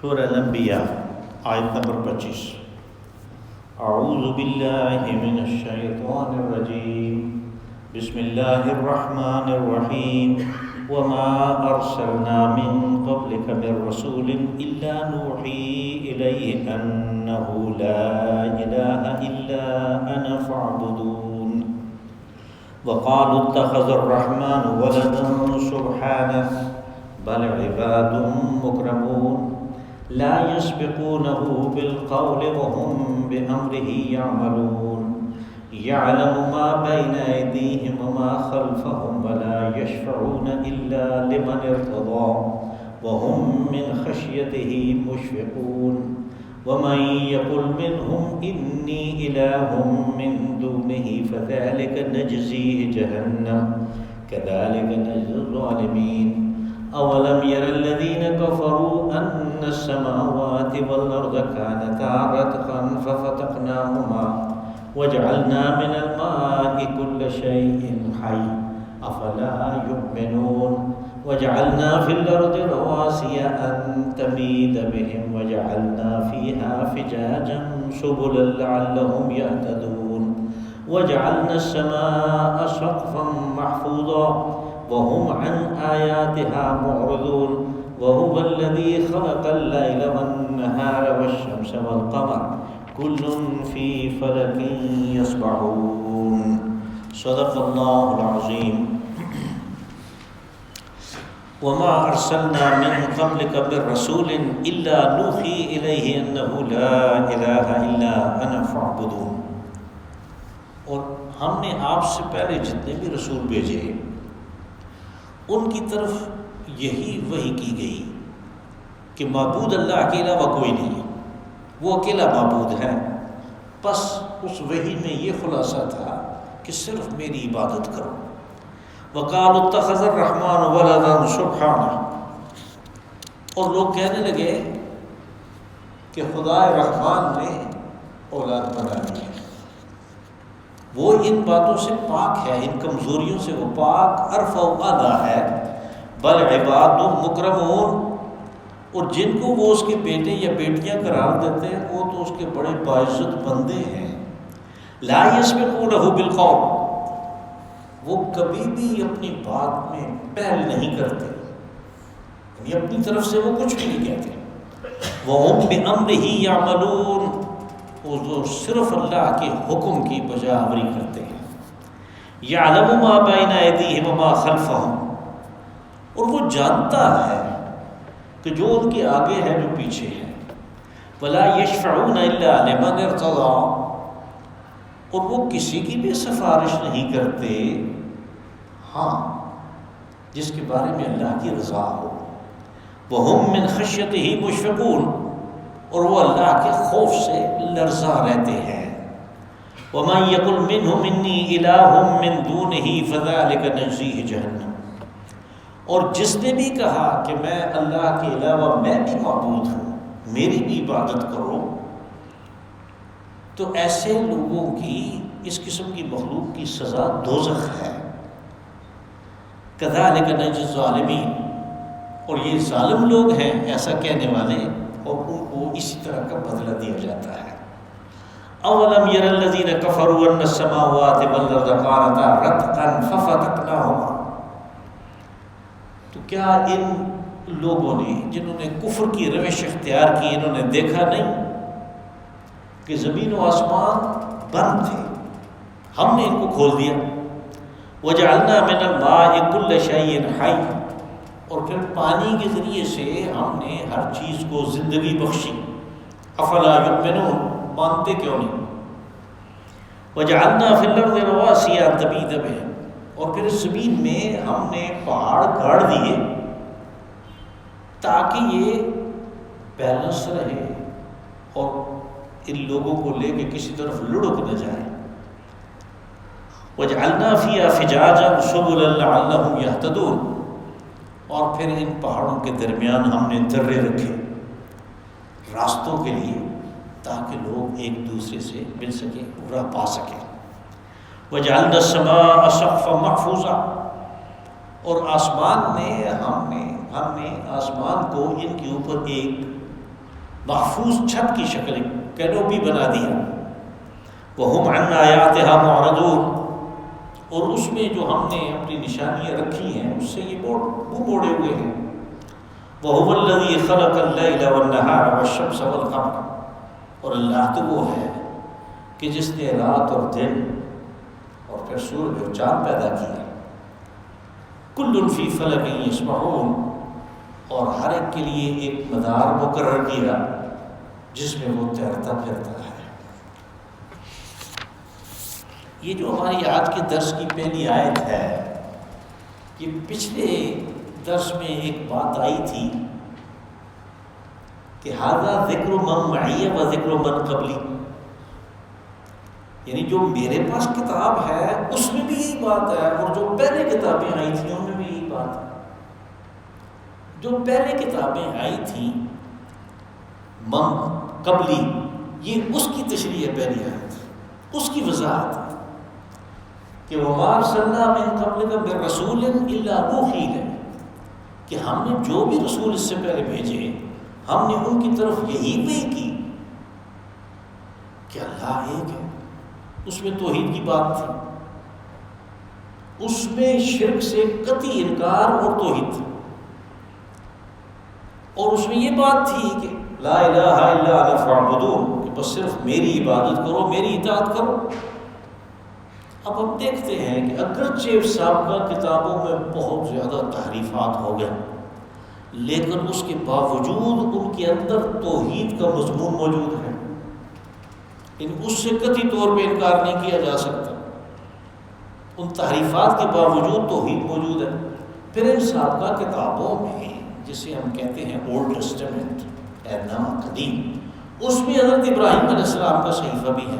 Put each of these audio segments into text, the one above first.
سورہ الانبیاء آیت نمبر 25۔ اعوذ باللہ من الشیطان الرجیم، بسم اللہ الرحمن الرحیم۔ وما ارسلنا من قبلک من رسول الا نوحی الیہ انہ لا الہ الا انا فاعبدون۔ وقالوا اتخذ الرحمن ولدا سبحانہ بل عباد مکرمون لا يسبقونه بالقول وهم بأمره يعملون يعلم ما بين أيديهم وما خلفهم ولا يشفعون إلا لمن ارتضى وهم من خشيته مشفقون ومن يقل منهم إني إله من دونه فذلك نجزيه جهنم كذلك نجزي الظالمين اولم ير الذين كفروا ان السماوات والارض كانتا رتقا ففتقناهما وجعلنا من الماء كل شيء حي افلا يؤمنون وجعلنا في الارض رواسي ان تميد بهم وجعلنا فيها فجاجا سبلا لعلهم يهتدون وجعلنا السماء سقفا محفوظا وهم عن آياتها معرضون وهو الذي خلق الليل والنهار والشمس والقمر كل في فلك يسبحون۔ صدق اللہ العظیم۔ وما ارسلنا من قبلك من رسول الا نوحي اليه انه لا اله الا انا فاعبدون۔ اور ہم نے آپ سے پہلے جتنے بھی رسول بھیجے ان کی طرف یہی وحی کی گئی کہ معبود اللہ کے علاوہ کوئی نہیں ہے، وہ اکیلا معبود ہے۔ بس اس وحی میں یہ خلاصہ تھا کہ صرف میری عبادت کرو۔ وقالوا اتخذ الرحمن ولدا سبحانہ، اور لوگ کہنے لگے کہ خدا رحمان نے اولاد بنا لی ہے۔ وہ ان باتوں سے پاک ہے، ان کمزوریوں سے وہ پاک، ارفع و اعلیٰ ہے۔ بل عباد مکرمون، اور جن کو وہ اس کے بیٹے یا بیٹیاں قرار دیتے ہیں وہ تو اس کے بڑے باعزت بندے ہیں۔ لا یسبقونہ بالقول، وہ کبھی بھی اپنی بات میں پہل نہیں کرتے، یعنی اپنی طرف سے وہ کچھ بھی نہیں کہتے۔ وہم بامرہ یعملون، وہ صرف اللہ کے حکم کی بجا آوری کرتے ہیں۔ یعلم ما بین ایدیہم وما خلفہم، اور وہ جانتا ہے کہ جو ان کے آگے ہے جو پیچھے ہے۔ ولا یشفعون الا لمن ارتضی، اور وہ کسی کی بھی سفارش نہیں کرتے ہاں جس کے بارے میں اللہ کی رضا ہو۔ وہم من خشیتہ مشفقون، اور وہ اللہ کے خوف سے لرزا رہتے ہیں۔ وَمَن يَقُلْ مِنْهُمْ إِنِّي إِلَٰهٌ مِّن دُونِهِ فَذَلِكَ نَجْزِيهِ جَهَنَّمَ، اور جس نے بھی کہا کہ میں اللہ کے علاوہ میں بھی معبود ہوں، میری بھی عبادت کرو، تو ایسے لوگوں کی، اس قسم کی مخلوق کی سزا دوزخ ہے۔ كَذَلِكَ نَجْزِي الظَّالِمِينَ، اور یہ ظالم لوگ ہیں ایسا کہنے والے، اور ان کو اسی طرح کا بدلہ دیا جاتا ہے۔ اولم یر الذین کفروا ان السماوات والارض کانتا رتقا ففتقناہما، تو کیا ان لوگوں نے جنہوں نے کفر کی روش اختیار کی، انہوں نے دیکھا نہیں کہ زمین و آسمان بند تھے، ہم نے ان کو کھول دیا۔ وجعلنا من الماء كل شيء حي، اور پھر پانی کے ذریعے سے ہم نے ہر چیز کو زندگی بخشی۔ افلا یؤمنون، مانتے کیوں نہیں؟ وجعلنا فی الارض رواسي ان تمید بهم، اور پھر زمین میں ہم نے پہاڑ گاڑ دیے تاکہ یہ بیلنس رہے اور ان لوگوں کو لے کے کسی طرف لڑک نہ جائے۔ وجعلنا فيها فجاجا سبلا لعلهم يهتدون، اور پھر ان پہاڑوں کے درمیان ہم نے درے رکھے راستوں کے لیے تاکہ لوگ ایک دوسرے سے مل سکیں، راہ پا سکیں۔ وجعلنا السماء سقفا محفوظا، اور آسمان میں ہم نے آسمان کو ان کے اوپر ایک محفوظ چھت کی شکل کینوپی بنا دیا. وَهُمْ عَنْ آيَاتِهَا مُعْرِضُونَ، اور اس میں جو ہم نے اپنی نشانیاں رکھی ہیں اس سے یہ منہ موڑے ہوئے ہیں. وَهُوَ الَّذِي خَلَقَ اللَّيْلَ وَالنَّهَارَ وَالشَّمْسَ وَالْقَمَرَ، اور اللہ تو وہ ہے کہ جس نے رات اور دن اور پھر سورج اور چاند پیدا کیا. کل فی فلک یسبحون، اور ہر ایک کے لیے ایک مدار مقرر کیا جس میں وہ تیرتا پھرتا ہے. یہ جو ہماری آج کے درس کی پہلی آیت ہے، یہ پچھلے درس میں ایک بات آئی تھی کہ ھذا ذکر من معی و ذکر من قبلی، یعنی جو میرے پاس کتاب ہے اس میں بھی یہی بات ہے، اور جو پہلے کتابیں آئی تھیں ان میں بھی یہی بات ہے. جو پہلے کتابیں آئی تھیں من قبلی، یہ اس کی تشریح ہے پہلی آیت، اس کی وضاحت ہے کہ وَمَا أَرْسَلْنَا مِن قَبْلِكَ مِن رَّسُولٍ إِلَّا نُوحِي إِلَيْهِ، کہ ہم نے جو بھی رسول اس سے پہلے بھیجے ہم نے ان کی طرف یہی وحی کی کہ اللہ ایک ہے. اس میں توحید کی بات تھی، اس میں شرک سے قطعی انکار اور توحید تھی، اور اس میں یہ بات تھی کہ لا الہ الا انا فاعبدون، کہ بس صرف میری عبادت کرو، میری اطاعت کرو. اب ہم دیکھتے ہیں کہ اگرچہ سابقہ کتابوں میں بہت زیادہ تحریفات ہو گئے، لیکن اس کے باوجود ان کے اندر توحید کا مضمون موجود ہے، اس سے قطعی طور پہ انکار نہیں کیا جا سکتا. ان تحریفات کے باوجود توحید موجود ہے. پھر ان سابقہ کتابوں میں جسے ہم کہتے ہیں اولڈ ٹیسٹمنٹ، عہد نامہ قدیم، اس میں حضرت ابراہیم علیہ السلام کا صحیفہ بھی ہے،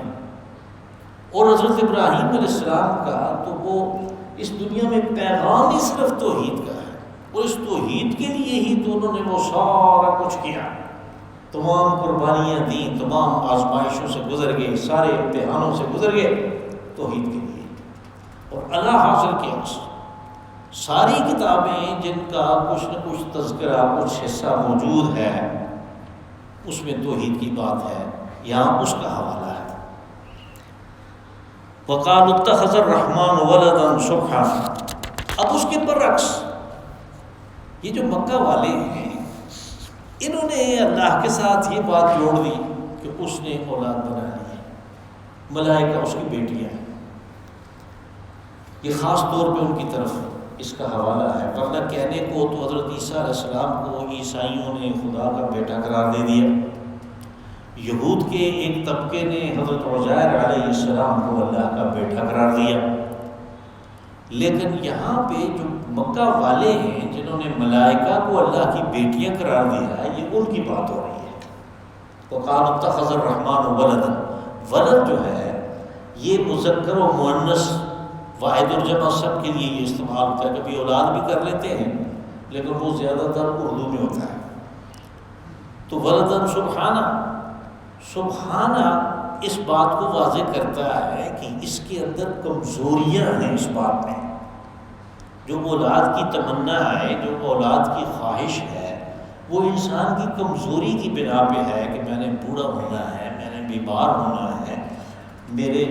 اور حضرت ابراہیم علیہ السلام کا تو وہ اس دنیا میں پیغام ہی صرف توحید کا ہے، اور اس توحید کے لیے ہی تو انہوں نے وہ سارا کچھ کیا، تمام قربانیاں دیں، تمام آزمائشوں سے گزر گئے، سارے امتحانوں سے گزر گئے توحید کے لیے، اور اللہ حاصل کیا. ساری کتابیں جن کا کچھ نہ کچھ تذکرہ، کچھ حصہ موجود ہے، اس میں توحید کی بات ہے، یہاں اس کا حوالہ ہے. وَقَالُوا اتَّخَذَ الرَّحْمَنُ وَلَدًا سُبْحَانَهُ. اب اس کے برعکس یہ جو مکہ والے ہیں انہوں نے اللہ کے ساتھ یہ بات جوڑ دی کہ اس نے اولاد بنا لی ہے، ملائکہ اس کی بیٹیاں ہیں. یہ خاص طور پہ ان کی طرف اس کا حوالہ ہے، ورنہ کہنے کو تو حضرت عیسیٰ علیہ السلام کو عیسائیوں نے خدا کا بیٹا قرار دے دیا، یہود کے ایک طبقے نے حضرت عزیر علیہ السلام کو اللہ کا بیٹا قرار دیا. لیکن یہاں پہ جو مکہ والے ہیں جنہوں نے ملائکہ کو اللہ کی بیٹیاں قرار دیا ہے، یہ ان کی بات ہو رہی ہے. وَقَالُوا اتَّخَذَ الرَّحْمَنُ وَلَدًا، ولد جو ہے یہ مذکر و مؤنث واحد اور جمع سب کے لیے یہ استعمال ہوتا ہے. کبھی اولاد بھی کر لیتے ہیں لیکن وہ زیادہ تر اردو میں ہوتا ہے. تو ولدن سبحانہ، سبحانہ اس بات کو واضح کرتا ہے کہ اس کے اندر کمزوریاں ہیں. اس بات میں جو اولاد کی تمنا ہے، جو اولاد کی خواہش ہے، وہ انسان کی کمزوری کی بنا پہ ہے کہ میں نے بوڑھا ہونا ہے، میں نے بیمار ہونا ہے، میرے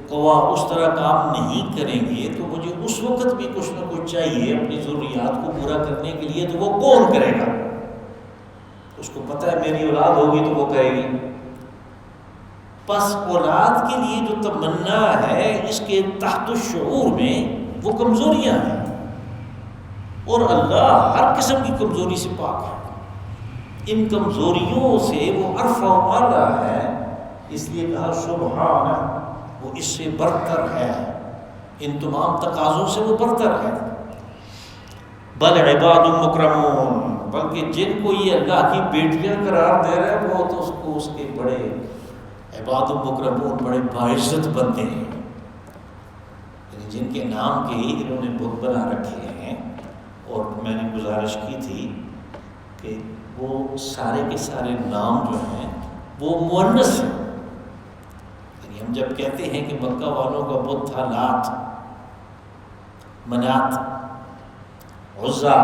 قوا اس طرح کام نہیں کریں گے تو مجھے اس وقت بھی کچھ نہ کچھ چاہیے اپنی ضروریات کو پورا کرنے کے لیے. تو وہ کون کرے گا؟ اس کو پتہ ہے میری اولاد ہوگی تو وہ کرے گی. پس اولاد کے لیے جو تمنا ہے اس کے تحت الشعور میں وہ کمزوریاں ہیں، اور اللہ ہر قسم کی کمزوری سے پاک ہے. ان کمزوریوں سے وہ عرفہ و اعلیٰ ہے، اس لیے کہا سبحانہ، وہ اس سے برتر ہے، ان تمام تقاضوں سے وہ برتر ہے. بل عباد مکرمون، بلکہ جن کو یہ اللہ کی بیٹیاں قرار دے رہے ہیں وہ تو اس کو اس کے بڑے عباد مکرمون، بڑے باعزت بندے ہیں، یعنی جن کے نام کے ہی انہوں نے بت بنا رکھے ہیں. اور میں نے گزارش کی تھی کہ وہ سارے کے سارے نام جو ہیں وہ مؤنث ہیں. یعنی ہم جب کہتے ہیں کہ مکہ والوں کا بت تھا لات، منات، عزا،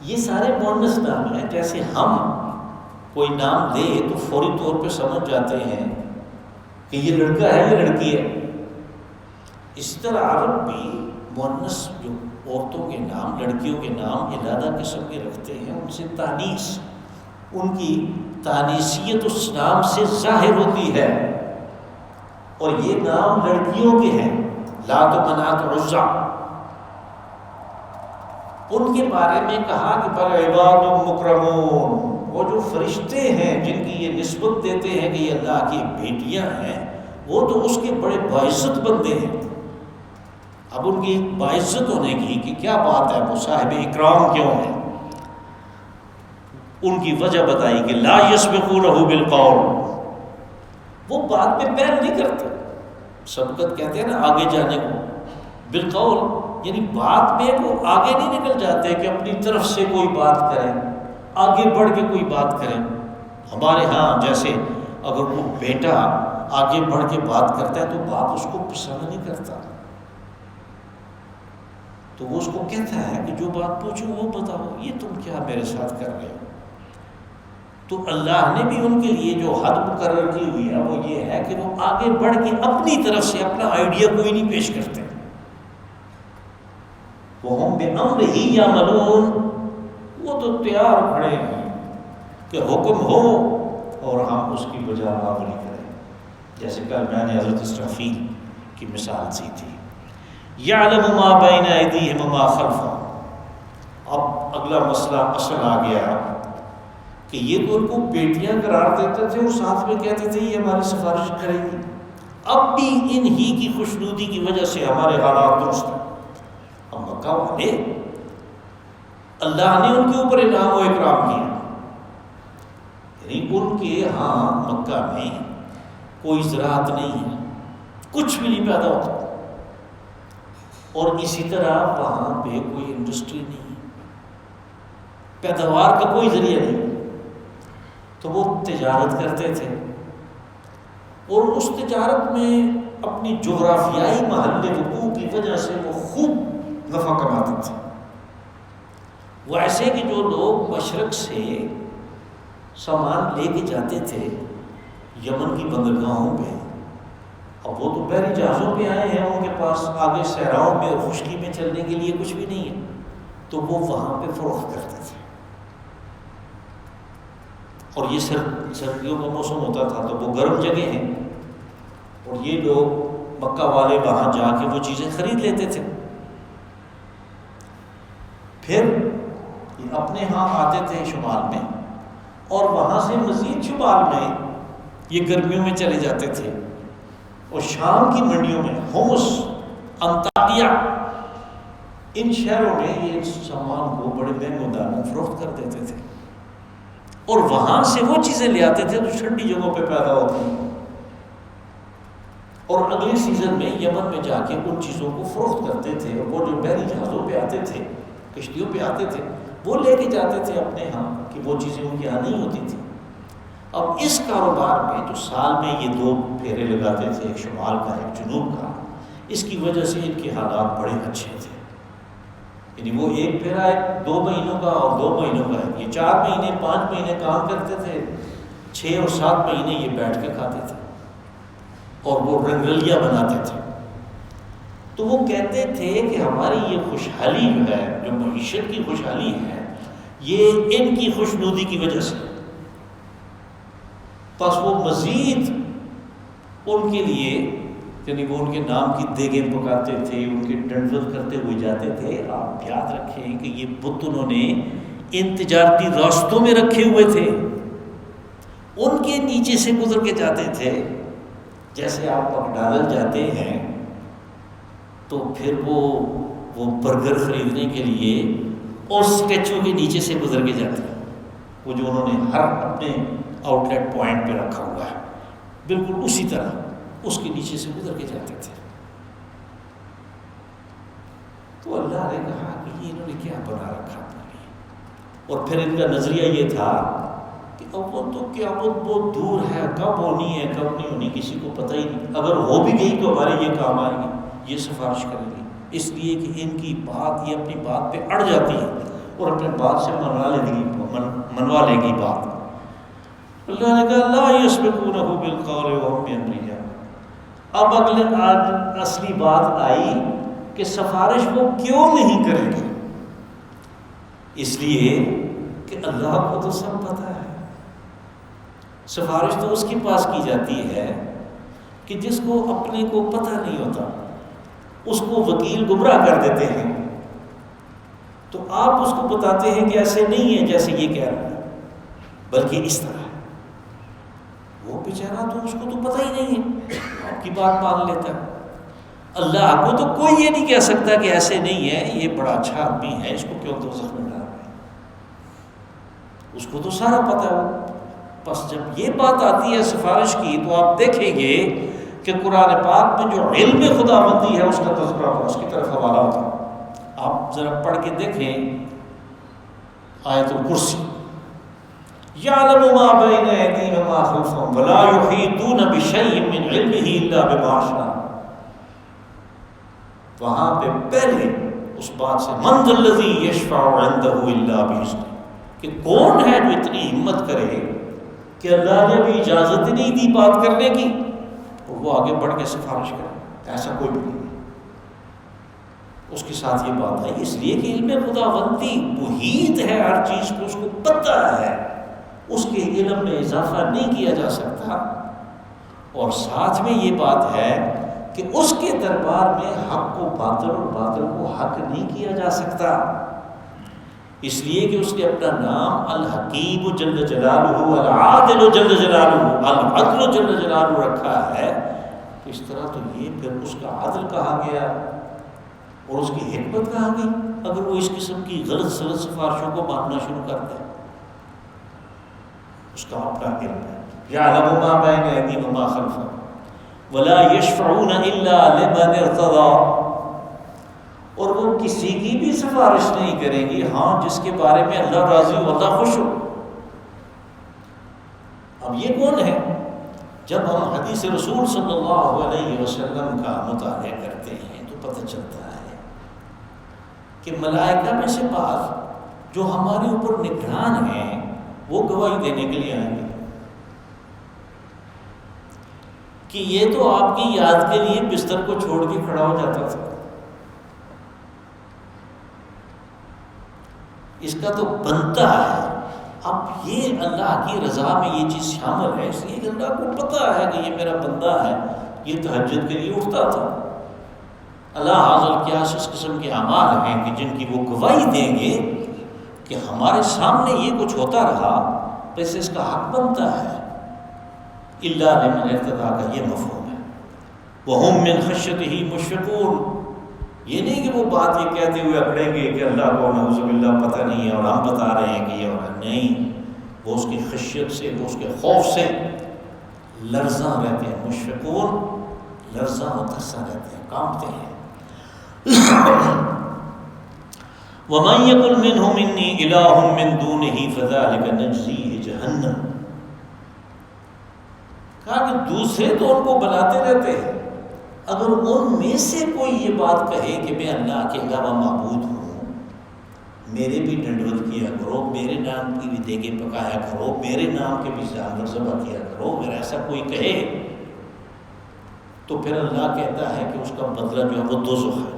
یہ سارے مؤنث نام ہیں. جیسے ہم کوئی نام دے تو فوری طور پہ سمجھ جاتے ہیں کہ یہ لڑکا ہے یا لڑکی ہے۔ اسی طرح عرب بھی مؤنث جو عورتوں کے نام، لڑکیوں کے نام علیحدہ قسم کے رکھتے ہیں، ان سے تانیث، ان کی تانیثیت اس نام سے ظاہر ہوتی ہے۔ اور یہ نام لڑکیوں کے ہیں، لات و منات عزا، ان کے بارے میں کہا کہ بل عباد مکرمون، وہ جو فرشتے ہیں جن کی یہ نسبت دیتے ہیں کہ یہ اللہ کی بیٹیاں ہیں، وہ تو اس کے بڑے باعزت بندے ہیں۔ اب ان کی باعزت ہونے کی کہ کیا بات ہے، وہ صاحب اکرام کیوں ہیں؟ ان کی وجہ بتائی کہ لا یسبقونہ بالقول، وہ بات میں پہل نہیں کرتے۔ سبقت کہتے ہیں نا آگے جانے کو، بالقول یعنی بات میں وہ آگے نہیں نکل جاتے کہ اپنی طرف سے کوئی بات کریں، آگے بڑھ کے کوئی بات کریں۔ ہمارے ہاں جیسے اگر وہ بیٹا آگے بڑھ کے بات کرتا ہے تو باپ اس کو پسند نہیں کرتا، تو وہ اس کو کہتا ہے کہ جو بات پوچھو وہ بتاؤ، یہ تم کیا میرے ساتھ کر رہے ہو؟ تو اللہ نے بھی ان کے لیے جو حد مقرر کی ہوئی ہے وہ یہ ہے کہ وہ آگے بڑھ کے اپنی طرف سے اپنا آئیڈیا کوئی نہیں پیش کرتے۔ وَهُمْ بِأَمْرِهِ يَعْمَلُونَ، وہ تو تیار کھڑے ہیں کہ حکم ہو اور ہم اس کی بجا عملی کریں۔ جیسے کل میں نے حضرت اسرافیل کی مثال دی تھی، یعلم ما بین ایدیہم وما خلفہم۔ اب اگلا مسئلہ اصل آ گیا کہ یہ تو ان کو بیٹیاں قرار دیتے تھے اور ساتھ میں کہتے تھے یہ ہماری سفارش کریں گی، اب بھی انہی کی خوشنودی کی وجہ سے ہمارے حالات درست ہیں۔ اب مکہ والے، اللہ نے ان کے اوپر انعام و اکرام کیا، یعنی ان کے ہاں مکہ میں کوئی زراعت نہیں ہے، کچھ بھی نہیں پیدا ہوتا، اور اسی طرح وہاں پہ کوئی انڈسٹری نہیں ہے، پیداوار کا کوئی ذریعہ نہیں، تو وہ تجارت کرتے تھے، اور اس تجارت میں اپنی جغرافیائی محل وقوع کی وجہ سے وہ خوب نفع کماتے تھے۔ وہ ایسے کہ جو لوگ مشرق سے سامان لے کے جاتے تھے یمن کی بندرگاہوں پہ، اب وہ تو بحری جہازوں پہ آئے ہیں، ان کے پاس آگے صحراؤں میں اور خشکی میں چلنے کے لیے کچھ بھی نہیں ہے، تو وہ وہاں پہ فروخت کرتے تھے۔ اور یہ سردیوں کا موسم ہوتا تھا تو وہ گرم جگہ ہیں، اور یہ لوگ مکہ والے وہاں جا کے وہ چیزیں خرید لیتے تھے، پھر یہ اپنے ہاں آتے تھے شمال میں، اور وہاں سے مزید شمال میں یہ گرمیوں میں چلے جاتے تھے، اور شام کی منڈیوں میں، ہومس، انطاکیہ، ان شہروں میں یہ سامان کو بڑے مہنگے داموں فروخت کر دیتے تھے، اور وہاں سے وہ چیزیں لے آتے تھے جو ٹھنڈی جگہوں پہ پیدا ہوتی ہیں، اور اگلے سیزن میں یمن میں جا کے ان چیزوں کو فروخت کرتے تھے، اور وہ جو بحری جہازوں پہ آتے تھے، کشتیوں پہ آتے تھے، وہ لے کے جاتے تھے اپنے ہاں، کہ وہ چیزیں ان کے ہاں نہیں ہوتی تھی۔ اب اس کاروبار میں جو سال میں یہ 2 پھیرے لگاتے تھے، ایک شمال کا ایک جنوب کا، اس کی وجہ سے ان کے حالات بڑے اچھے تھے، یعنی وہ ایک پھیرا ہے 2 مہینوں کا اور 2 مہینوں کا ہے، یہ 4 مہینے 5 مہینے کام کرتے تھے، 6 اور 7 مہینے یہ بیٹھ کے کھاتے تھے، اور وہ رنگرلیاں بناتے تھے۔ تو وہ کہتے تھے کہ ہماری یہ خوشحالی جو ہے، جو معیشت کی خوشحالی ہے، یہ ان کی خوشنودی کی وجہ سے، بس وہ مزید ان کے لیے، یعنی وہ ان کے نام کی دیگیں پکاتے تھے، ان کے ڈنڈوت کرتے ہوئے جاتے تھے۔ آپ یاد رکھیں کہ یہ بت انہوں نے ان تجارتی راستوں میں رکھے ہوئے تھے، ان کے نیچے سے گزر کے جاتے تھے۔ جیسے آپ مکڈونلڈ جاتے ہیں تو پھر وہ برگر خریدنے کے لیے اس اسٹیچو کے نیچے سے گزر کے جاتے ہیں، وہ جو انہوں نے ہر اپنے آؤٹ لیٹ پوائنٹ پہ رکھا ہوا ہے، بالکل اسی طرح اس کے نیچے سے گزر کے جاتے تھے۔ تو اللہ نے کہا کہ یہ انہوں نے کیا بنا رکھا اپنے لیے، اور پھر ان کا نظریہ یہ تھا کہ اب وہ تو قیامت بہت دور ہے، کب ہونی ہے کب نہیں ہونی کسی کو پتہ ہی نہیں، اگر ہو بھی گئی تو ہمارے یہ کام آئے گی، یہ سفارش کریں گی، اس لیے کہ ان کی بات، یہ اپنی بات پہ اڑ جاتی ہے اور اپنے بات سے منوا لے گی بات۔ اللہ نے کہا لا یسبقونہ بالقول وهم بأمرہ۔ اب آج اصلی بات آئی کہ سفارش وہ کیوں نہیں کریں گے؟ اس لیے کہ اللہ کو تو سب پتہ ہے۔ سفارش تو اس کے پاس کی جاتی ہے کہ جس کو اپنے کو پتہ نہیں ہوتا، اس کو وکیل گمراہ کر دیتے ہیں، تو آپ اس کو بتاتے ہیں کہ ایسے نہیں ہے جیسے یہ کہہ رہا ہے، بلکہ اس طرح ہے۔ وہ بیچارہ تو اس کو تو پتہ ہی نہیں ہے، آپ کی بات مان لیتا ہے۔ اللہ کو تو کوئی یہ نہیں کہہ سکتا کہ ایسے نہیں ہے، یہ بڑا اچھا آدمی ہے، اس کو کیوں دوزخ میں ڈال رہے ہیں، اس کو تو سارا پتہ ہے۔ بس جب یہ بات آتی ہے سفارش کی، تو آپ دیکھیں گے کہ قرآن پاک میں جو علم خداوندی ہے اس کا تذکرہ اس کی طرف حوالہ ہوتا ہے۔ آپ ذرا پڑھ کے دیکھیں آیت الکرسی، یعلم ما بین ایدیہم وما خلفہم ولا یحیطون بشیء من علمہ الا بما شاء۔ وہاں پہ پہلے اس بات سے من ذا الذی یشفع عندہ الا باذنہ، کہ کون ہے جو اتنی ہمت کرے کہ اللہ نے بھی اجازت نہیں دی بات کرنے کی اور وہ آگے بڑھ کے سفارش کرے، ایسا کوئی بھی نہیں۔ اس کے ساتھ یہ بات ہے اس لیے کہ علم خداوندی محیط ہے ہر چیز کو، اس کو پتہ ہے، اس کے علم میں اضافہ نہیں کیا جا سکتا۔ اور ساتھ میں یہ بات ہے کہ اس کے دربار میں حق کو باطل اور باطل کو حق نہیں کیا جا سکتا، اس لیے کہ اس نے اپنا نام الحکیم جل جلالہ، العادل جل جلالہ، العدل جل جلالہ رکھا ہے، تو اس طرح تو یہ پھر اس کا عدل کہا گیا اور اس کی حکمت کہا گئی اگر وہ اس قسم کی غلط سلط سفارشوں کو ماننا شروع کرتا ہے۔ اس کا اپنا علم ہے، یعلم ما بین ایدیہم وما خلفہم ولا یشفعون الا لمن ارتضی، اور وہ کسی کی بھی سفارش نہیں کریں گی ہاں جس کے بارے میں اللہ راضی ہو، اللہ خوش ہو۔ اب یہ کون ہے؟ جب ہم حدیث رسول صلی اللہ علیہ وسلم کا مطالعہ کرتے ہیں تو پتہ چلتا ہے کہ ملائکہ میں سے بعض جو ہمارے اوپر نگران ہیں وہ گواہی دینے کے لیے آئیں گے کہ یہ تو آپ کی یاد کے لیے بستر کو چھوڑ کے کھڑا ہو جاتا تھا، اس کا تو بنتا ہے۔ اب یہ اللہ کی رضا میں یہ چیز شامل ہے، اس لیے کہ اللہ کو پتہ ہے کہ یہ میرا بندہ ہے، یہ تہجد کے لیے اٹھتا تھا۔ اللہ حاضر کیا اس قسم کے اعمال ہیں کہ جن کی وہ گواہی دیں گے کہ ہمارے سامنے یہ کچھ ہوتا رہا، ویسے اس کا حق بنتا ہے۔ اللہ لمن ارتضی کا یہ مفہوم ہے۔ وَهُم مِّن خَشْيَتِهِ مُشْفِقُونَ، یہ نہیں کہ وہ بات یہ کہتے ہوئے اکڑیں گے کہ اللہ کو نعوذ باللہ پتہ نہیں ہے اور ہم بتا رہے ہیں کہ یہ ہو رہا ہے، نہیں، وہ اس کی خشیت سے، وہ اس کے خوف سے لرزاں رہتے ہیں۔ مشفقون، لرزاں و ترساں رہتے ہیں، کانپتے ہیں۔ وَمَن يَقُلْ مِنْهُمْ إِنِّي إِلَٰهٌ مِّن دُونِهِ فَذَٰلِكَ نَجْزِيهِ جَهَنَّمَ، کہا کہ دوسرے تو ان کو بلاتے رہتے ہیں، اگر ان میں سے کوئی یہ بات کہے کہ میں اللہ کے علاوہ معبود ہوں، میرے بھی ڈنڈوت کیا کرو، میرے نام کی بھی دیگیں پکایا کرو، میرے نام کے بھی جانور ذبح کیا کرو، اگر ایسا کوئی کہے تو پھر اللہ کہتا ہے کہ اس کا بدلہ جو ہے وہ دوزخ ہے،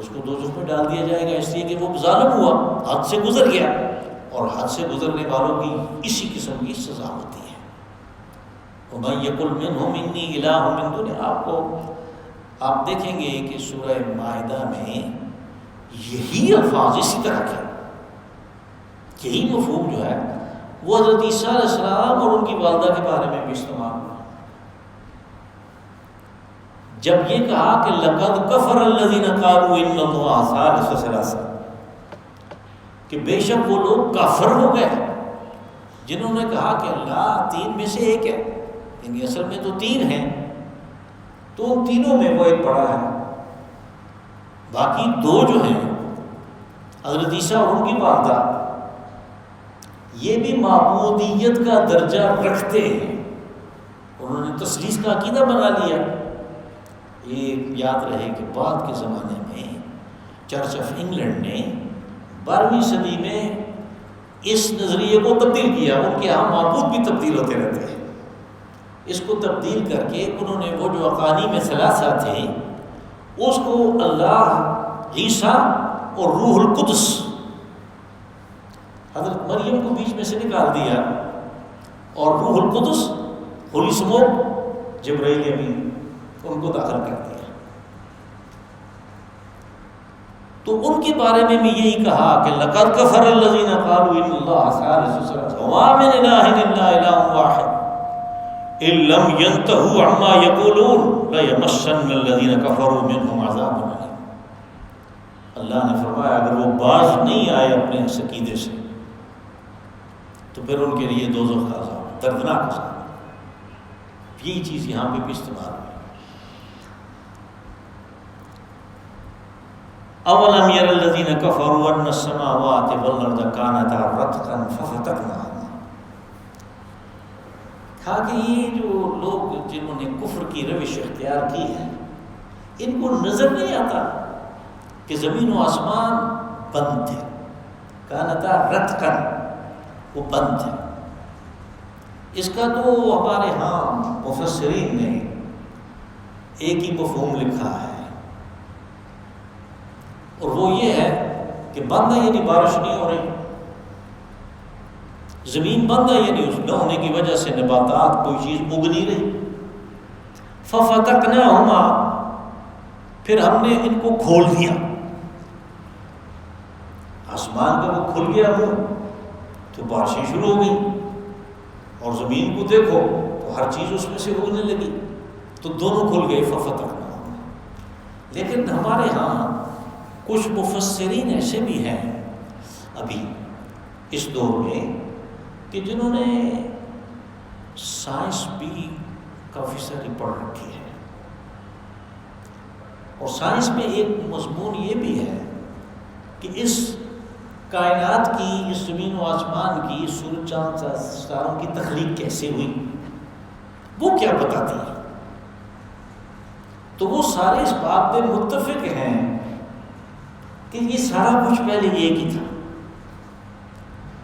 اس کو دوزخ میں ڈال دیا جائے گا، اس لیے کہ وہ ظالم ہوا، حد سے گزر گیا، اور حد سے گزرنے والوں کی اسی قسم کی سزا ہوتی ہے۔ وَمَن يَقُلْ مِنْهُمْ إِنِّي إِلَٰهٌ مِّن دُونِهِ، آپ دیکھیں گے کہ سورہ مائدہ میں یہی الفاظ اسی طرح کے، یہی مفہوم جو ہے وہ حضرت عیسیٰ علیہ السلام اور ان کی والدہ کے بارے میں بھی استعمال ہوا۔ جب یہ کہا کہ لَقَدْ كَفَرَ الَّذِينَ قَالُوا إِنَّ اللَّهَ ثَالِثُ ثَلَاثَةٍ، کہ بے شک وہ لوگ کافر ہو گئے جنہوں نے کہا کہ اللہ تین میں سے ایک ہے، یعنی اصل میں تو تین ہیں، تو ان تینوں میں وہ ایک بڑا ہے، باقی دو جو ہیں حضرت عیسیٰ اور ان کی والدہ یہ بھی معبودیت کا درجہ رکھتے ہیں، انہوں نے تثلیث کا عقیدہ بنا لیا۔ یہ یاد رہے کہ بعد کے زمانے میں چرچ آف انگلینڈ نے 12ویں صدی میں اس نظریے کو تبدیل کیا. ان کے ہاں معبود بھی تبدیل ہوتے رہتے ہیں. اس کو تبدیل کر کے انہوں نے وہ جو اقانیم ثلاثہ تھے اس کو اللہ، عیسیٰ اور روح القدس، حضرت مریم کو بیچ میں سے نکال دیا اور روح القدس، ہولی سموک، جبرائیل امین، ان کو داخل کر دیا. تو ان کے بارے میں بھی یہی کہا کہ لقد کفر الذین قالوا ان اللہ ثالث ثلاثہ وما من الہ الا الہ واحد ان لم ينتهوا عما يقولون ليمسن الذین کفروا منهم عذاب علیم. اللہ نے فرمایا اگر وہ باز نہیں آئے اپنے اس عقیدے سے تو پھر ان کے لیے دوزخ کا عذاب، دردناک عذاب. یہی چیز یہاں پہ بھی استعمال ہوئی. اولم یر الذین کفروا ان السماوات والارض کانتا رتقا ففتقناهما. کہا کہ یہ جو لوگ جنہوں نے کفر کی روش اختیار کی ہے ان کو نظر نہیں آتا کہ زمین و آسمان بند تھے. کانتا رتقا، وہ بند تھے. اس کا تو ہمارے ہاں مفسرین نے ایک ہی مفہوم لکھا ہے اور وہ یہ ہے کہ بند ہے یعنی بارش نہیں ہو رہی. زمین بند ہے یعنی اس نہ ہونے کی وجہ سے نباتات کوئی چیز اگ نہیں رہی. ففتقناہما، پھر ہم نے ان کو کھول دیا. آسمان کا وہ کھل گیا منہ تو بارشیں شروع ہو گئی اور زمین کو دیکھو تو ہر چیز اس میں سے اگنے لگی تو دونوں کھل گئے. ففتقناہما. لیکن ہمارے ہاں کچھ مفسرین ایسے بھی ہیں ابھی اس دور میں کہ جنہوں نے سائنس بھی کافی ساری پڑھ رکھی ہے اور سائنس میں ایک مضمون یہ بھی ہے کہ اس کائنات کی، اس زمین و آسمان کی، سورج چاند ستاروں کی تخلیق کیسے ہوئی وہ کیا بتاتی ہے. تو وہ سارے اس بات پہ متفق ہیں کہ یہ سارا کچھ پہلے ایک ہی تھا،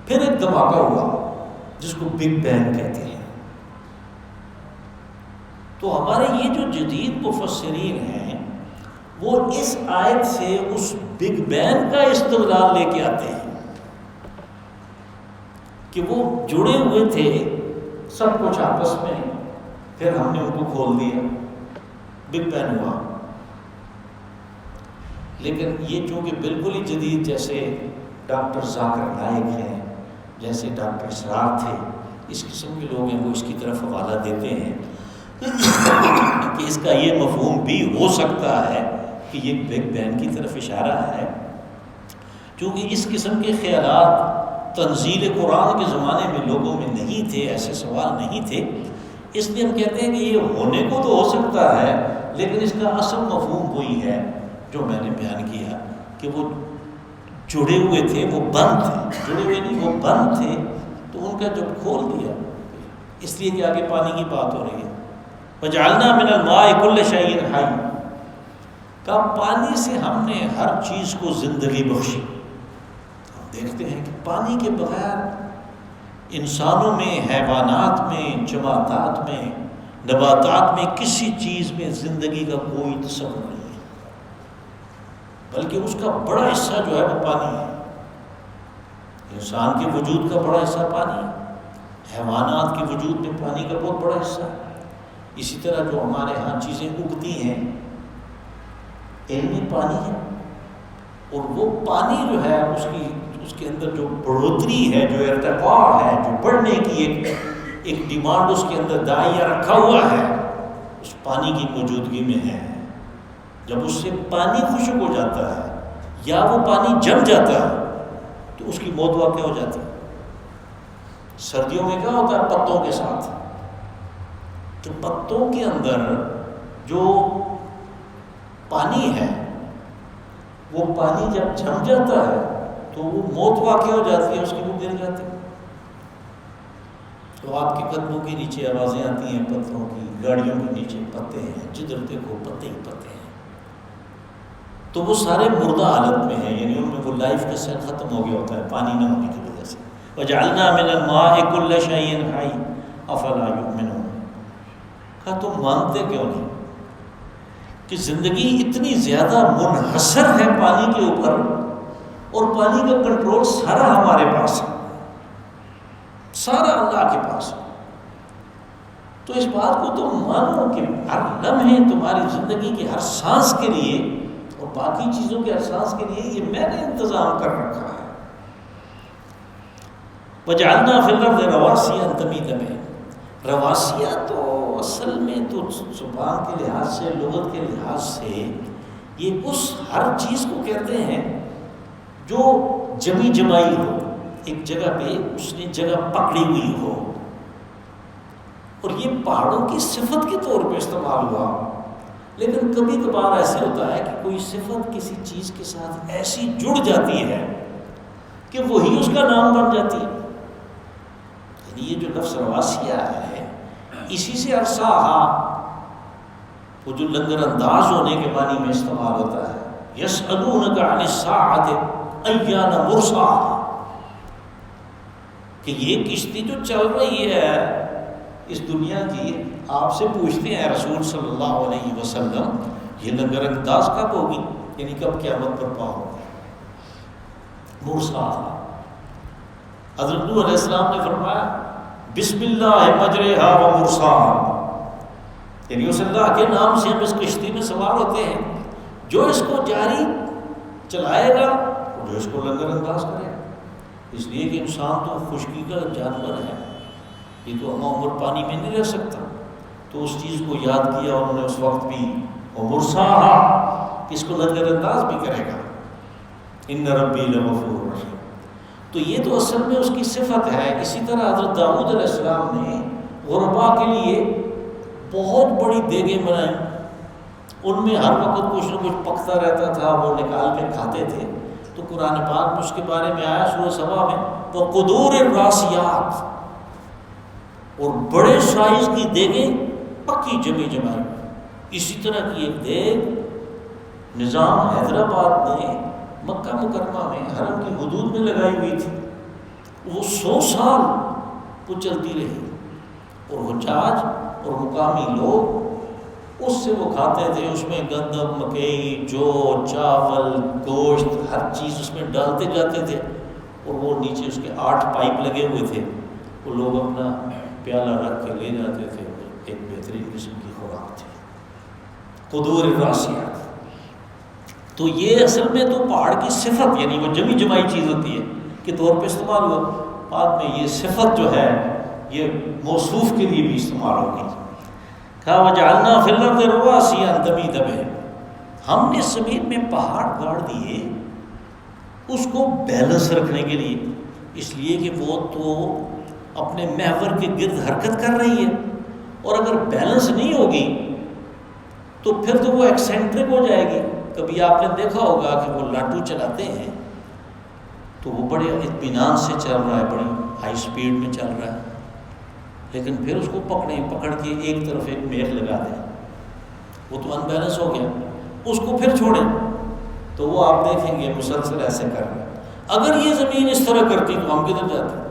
پھر ایک دھماکہ ہوا جس کو بگ بینگ کہتے ہیں. تو ہمارے یہ جو جدید مفسرین ہیں وہ اس آیت سے اس بگ بینگ کا استدلال لے کے آتے ہیں کہ وہ جڑے ہوئے تھے سب کچھ آپس میں، پھر ہم نے ان کو کھول دیا، بگ بینگ ہوا. لیکن یہ چونکہ بالکل ہی جدید، جیسے ڈاکٹر ذاکر نائک ہیں، جیسے ڈاکٹر اسرار تھے، اس قسم کے لوگ ہیں وہ اس کی طرف حوالہ دیتے ہیں کہ اس کا یہ مفہوم بھی ہو سکتا ہے کہ یہ بگ بینگ کی طرف اشارہ ہے. چونکہ اس قسم کے خیالات تنزیل قرآن کے زمانے میں لوگوں میں نہیں تھے، ایسے سوال نہیں تھے، اس لیے ہم کہتے ہیں کہ یہ ہونے کو تو ہو سکتا ہے لیکن اس کا اصل مفہوم وہی ہے جو میں نے بیان کیا کہ وہ جڑے ہوئے تھے، وہ بند تھے، جڑے ہوئے نہیں وہ بند تھے. تو ان کا جب کھول دیا، اس لیے کہ آگے پانی کی بات ہو رہی ہے. وَجَعَلْنَا مِنَ الْمَاءِ كُلَّ شَيْءٍ حَيٍّ، کا پانی سے ہم نے ہر چیز کو زندگی بخشی. ہم دیکھتے ہیں کہ پانی کے بغیر انسانوں میں، حیوانات میں، جماعتات میں، نباتات میں کسی چیز میں زندگی کا کوئی تصور نہیں ہے، بلکہ اس کا بڑا حصہ جو ہے وہ پانی ہے. انسان کے وجود کا بڑا حصہ پانی ہے، حیوانات کے وجود میں پانی کا بہت بڑا حصہ ہے. اسی طرح جو ہمارے ہاں چیزیں اگتی ہیں ان میں پانی ہے، اور وہ پانی جو ہے اس کے اندر جو بڑھوتری ہے، جو ارتقاء ہے، جو بڑھنے کی ایک ڈیمانڈ اس کے اندر دائیا رکھا ہوا ہے، اس پانی کی موجودگی میں ہے. جب اس سے پانی خشک ہو جاتا ہے یا وہ پانی جم جاتا ہے تو اس کی موت واقع ہو جاتی ہے. سردیوں میں کیا ہوتا ہے پتوں کے ساتھ، تو پتوں کے اندر جو پانی ہے وہ پانی جب جم جاتا ہے تو وہ موت واقع ہو جاتی ہے، اس کی وہ گر جاتی ہے. تو آپ کے قدموں کے نیچے آوازیں آتی ہیں پتوں کی، گاڑیوں کے نیچے پتے ہیں، جدھر دیکھو پتے ہی پتے ہیں. تو وہ سارے مردہ حالت میں ہیں، یعنی ان میں وہ لائف کا سیل ختم ہو گیا ہوتا ہے پانی نہ ہونے کی وجہ سے. وجعلنا من الماء كل شيء حي افلا يؤمنون. کہا تم مانتے کیوں نہیں کہ زندگی اتنی زیادہ منحصر ہے پانی کے اوپر، اور پانی کا کنٹرول سارا ہمارے پاس ہے، سارا اللہ کے پاس ہے. تو اس بات کو تم مانو کہ ہر لمحے تمہاری زندگی کے ہر سانس کے لیے اور باقی چیزوں کے ہر سانس کے لیے یہ میں نے انتظام کر رکھا ہے. وجعلنا فی الارض رواسیا ان تمید بہم. رواسیہ تو اصل میں تو زبان کے لحاظ سے، لغت کے لحاظ سے یہ اس ہر چیز کو کہتے ہیں جو جمی جمائی ہو، ایک جگہ پہ اس نے جگہ پکڑی ہوئی ہو. اور یہ پہاڑوں کی صفت کے طور پہ استعمال ہوا، لیکن کبھی کبھار ایسے ہوتا ہے کہ کوئی صفت کسی چیز کے ساتھ ایسی جڑ جاتی ہے کہ وہی اس کا نام بن جاتی ہے. یعنی یہ جو لفظ رواسیہ ہے اسی سے ارساہا، وہ جو لنگر انداز ہونے کے معنی میں استعمال ہوتا ہے. یسألونک عن الساعۃ ایان مرساہا، کہ یہ کشتی جو چل رہی ہے اس دنیا کی، آپ سے پوچھتے ہیں رسول صلی اللہ علیہ وسلم یہ لنگر انداز کب ہوگی، یعنی کب قیامت برپا ہوگی. مرساہا، حضرت نوح علیہ السلام نے فرمایا بسم اللہ مجرہا و مرساہا، یعنی اس اللہ کے نام سے ہم اس کشتی میں سوار ہوتے ہیں جو اس کو جاری چلائے گا، جو اس کو لنگر انداز کرے گا. اس لیے کہ انسان تو خشکی کا جانور ہے، یہ تو ہم عمر پانی میں نہیں رہ سکتا. تو اس چیز کو یاد کیا انہوں نے اس وقت بھی، اور مرساہا، اس کو لنگر انداز بھی کرے گا. ان ربی لغفور رحیم. تو یہ تو اصل میں اس کی صفت ہے. اسی طرح حضرت داؤد علیہ السلام نے غربا کے لیے بہت بڑی دیگیں بنائیں، ان میں ہر وقت کچھ نہ کچھ پکتا رہتا تھا، وہ نکال کے کھاتے تھے. تو قرآن پاک میں اس کے بارے میں آیا سورہ سبا میں، وقدور الراسیات، اور بڑے سائز کی دیگیں پکی جمی جمائی. اسی طرح کی ایک دیگ نظام حیدرآباد نے مکہ مکرمہ میں حرم کی حدود میں لگائی ہوئی تھی، وہ 100 سال وہ چلتی رہی، اور حجاج اور مقامی لوگ اس سے وہ کھاتے تھے. اس میں گندم، مکئی، جو، چاول، گوشت، ہر چیز اس میں ڈالتے جاتے تھے، اور وہ نیچے اس کے 8 پائپ لگے ہوئے تھے. وہ لوگ اپنا پیالہ رکھ کے لے جاتے تھے. ایک بہترین قسم کی خوراک تھی قدور الراسیات. تو یہ اصل میں تو پہاڑ کی صفت، یعنی وہ جمی جمائی چیز ہوتی ہے کے طور پہ استعمال ہوا. بعد میں یہ صفت جو ہے یہ موصوف کے لیے بھی استعمال ہوگی. کہا وجعلنا فی الارض رواسیا ان تمید بہم، ہم نے زمین میں پہاڑ گاڑ دیے اس کو بیلنس رکھنے کے لیے، اس لیے کہ وہ تو اپنے محور کے گرد حرکت کر رہی ہے، اور اگر بیلنس نہیں ہوگی تو پھر تو وہ ایکسینٹرک ہو جائے گی. کبھی آپ نے دیکھا ہوگا کہ وہ لاٹو چلاتے ہیں تو وہ بڑے اطمینان سے چل رہا ہے، بڑی ہائی سپیڈ میں چل رہا ہے، لیکن پھر اس کو پکڑ کے ایک طرف ایک میخ لگا دیں، وہ تو ان بیلنس ہو گیا. اس کو پھر چھوڑیں تو وہ آپ دیکھیں گے مسلسل ایسے کر رہے ہیں. اگر یہ زمین اس طرح کرتی تو ہم کدھر جاتے؟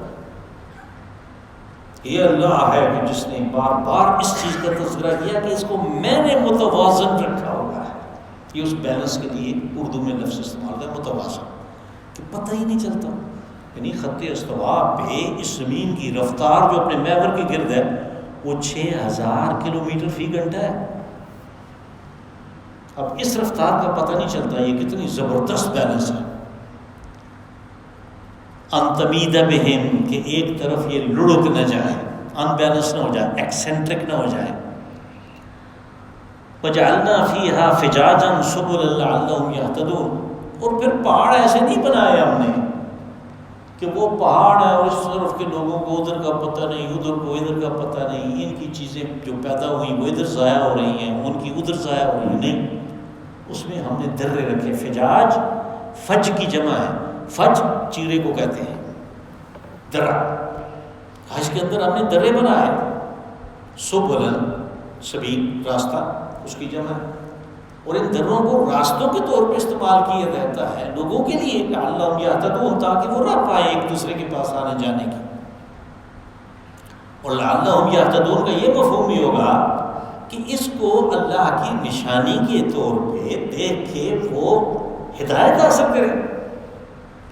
یہ اللہ ہے کہ جس نے بار بار اس چیز کا تذکرہ کیا کہ اس کو میں نے متوازن رکھا ہوا ہے. یہ اس بیلنس کے لیے اردو میں لفظ استعمال ہے متوازن، کہ پتہ ہی نہیں چلتا. یعنی خط استوا پہ اس زمین کی رفتار جو اپنے محور کے گرد ہے وہ 6000 کلومیٹر فی گھنٹہ ہے. اب اس رفتار کا پتہ نہیں چلتا یہ کتنی زبردست بیلنس ہے. ان تمید بہم، کہ ایک طرف یہ لڑک نہ جائے، ان بیلنس نہ ہو جائے، ایکسنٹرک نہ ہو جائے. وجعلنا فیہا فجاجا سبلا لعلہم یہتدون، اور پھر پہاڑ ایسے نہیں بنائے ہم نے کہ وہ پہاڑ ہے اور اس طرف کے لوگوں کو ادھر کا پتہ نہیں، ادھر کو ادھر کا پتہ نہیں، ان کی چیزیں جو پیدا ہوئی وہ ادھر ضائع ہو رہی ہیں، ان کی ادھر ضائع ہو رہی ہیں. نہیں، اس میں ہم نے درے رکھے. فجاج فج کی جمع ہے، فج چیرے کو کہتے ہیں، درہ. اس کے اندر ہم نے درے بنائے. سبلن، سبیل، راستہ، اس کی جمع ہے. اور ان دروں کو راستوں کے طور پہ استعمال کیا جاتا ہے لوگوں کے لیے لعلہم یہتدون، تاکہ وہ راہ پائیں ایک دوسرے کے پاس آنے جانے کی. اور لعلہم یہتدون کا یہ مفہوم بھی ہوگا کہ اس کو اللہ کی نشانی کے طور پہ دیکھ کے وہ ہدایت حاصل کریں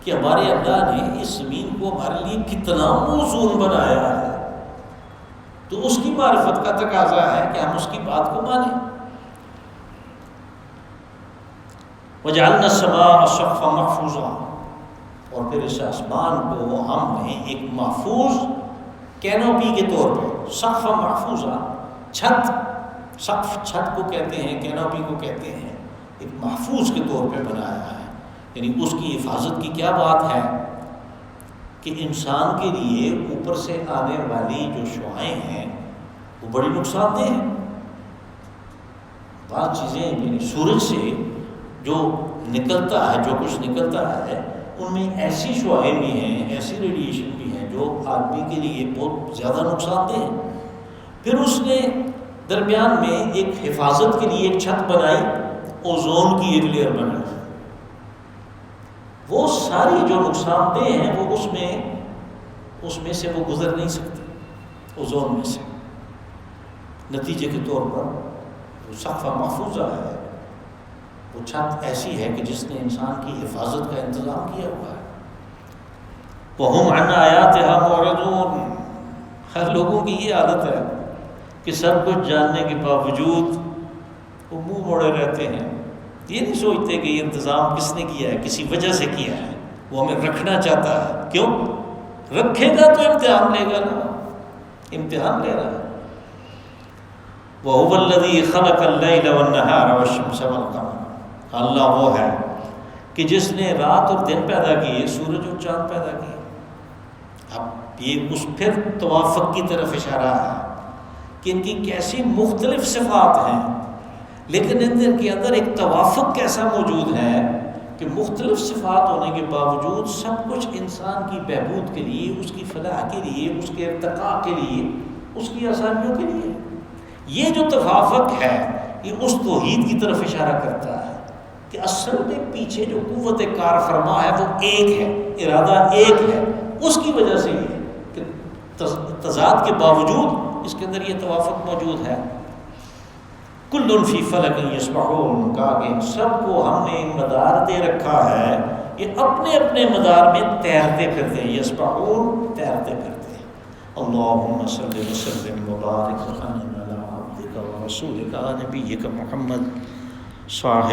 کہ ہمارے اللہ نے اس زمین کو ہمارے لیے کتنا موزون بنایا ہے. تو اس کی معرفت کا تقاضا ہے کہ ہم اس کی بات کو مانیں. وَجَعَلْنَا السَّمَاءَ سَقْفًا مَحْفُوظًا، اور پھر اس آسمان کو ہم نے ایک محفوظ کینوپی کے طور پہ، سقف محفوظہ، چھت، سقف چھت کو کہتے ہیں، کینوپی کو کہتے ہیں، ایک محفوظ کے طور پہ بنایا ہے. یعنی اس کی حفاظت کی کیا بات ہے کہ انسان کے لیے اوپر سے آنے والی جو شعاعیں ہیں وہ بڑی نقصان دہ ہیں. بعض چیزیں یعنی سورج سے جو نکلتا ہے، جو کچھ نکلتا ہے، ان میں ایسی شعاعیں بھی ہیں، ایسی ریڈیشن بھی ہیں جو آدمی کے لیے بہت زیادہ نقصان دہ ہیں. پھر اس نے درمیان میں ایک حفاظت کے لیے ایک چھت بنائی، اوزون کی ایک لیئر بنائی. وہ ساری جو نقصان دہ ہیں وہ اس میں سے وہ گزر نہیں سکتے اوزون میں سے. نتیجے کے طور پر وہ سقف محفوظہ ہے، وہ چھت ایسی ہے کہ جس نے انسان کی حفاظت کا انتظام کیا ہوا ہے. وَهُمْ عَنْ آيَاتِهَا مُعْرِضُونَ، ہر لوگوں کی یہ عادت ہے کہ سب کچھ جاننے کے باوجود وہ منہ موڑے رہتے ہیں. یہ نہیں سوچتے کہ یہ انتظام کس نے کیا ہے، کسی وجہ سے کیا ہے، وہ ہمیں رکھنا چاہتا ہے. کیوں رکھے گا؟ تو امتحان لے گا نا، امتحان لے رہا ہے. وَهُوَ الَّذِي خَلَقَ اللَّيْلَ وَالنَّهَارَ وَالشَّمْسَ وَالْقَمَرَ، اللہ وہ ہے کہ جس نے رات اور دن پیدا کیے، سورج اور چاند پیدا کیے. اب یہ اس پھر توافق کی طرف اشارہ ہے کہ ان کی کیسی مختلف صفات ہیں، لیکن ان کے اندر ایک توافق کیسا موجود ہے کہ مختلف صفات ہونے کے باوجود سب کچھ انسان کی بہبود کے لیے، اس کی فلاح کے لیے، اس کے ارتقاء کے لیے، اس کی آسانیوں کے لیے. یہ جو توافق ہے یہ اس توحید کی طرف اشارہ کرتا ہے کہ اصل میں پیچھے جو قوت کار فرما ہے وہ ایک ہے، ارادہ ایک ہے. اس کی وجہ سے یہ کہ تضاد کے باوجود اس کے اندر یہ توافق موجود ہے. کل فی فلک یسبحون، کہا کہ سب کو ہم نے مدار دے رکھا ہے، یہ اپنے اپنے مدار میں تیرتے پھرتے ہیں. یسبحون، تیرتے پھرتے ہیں. اللہم صلی وسلم وبارک علی عبدک ورسولک نبیک محمد صاحب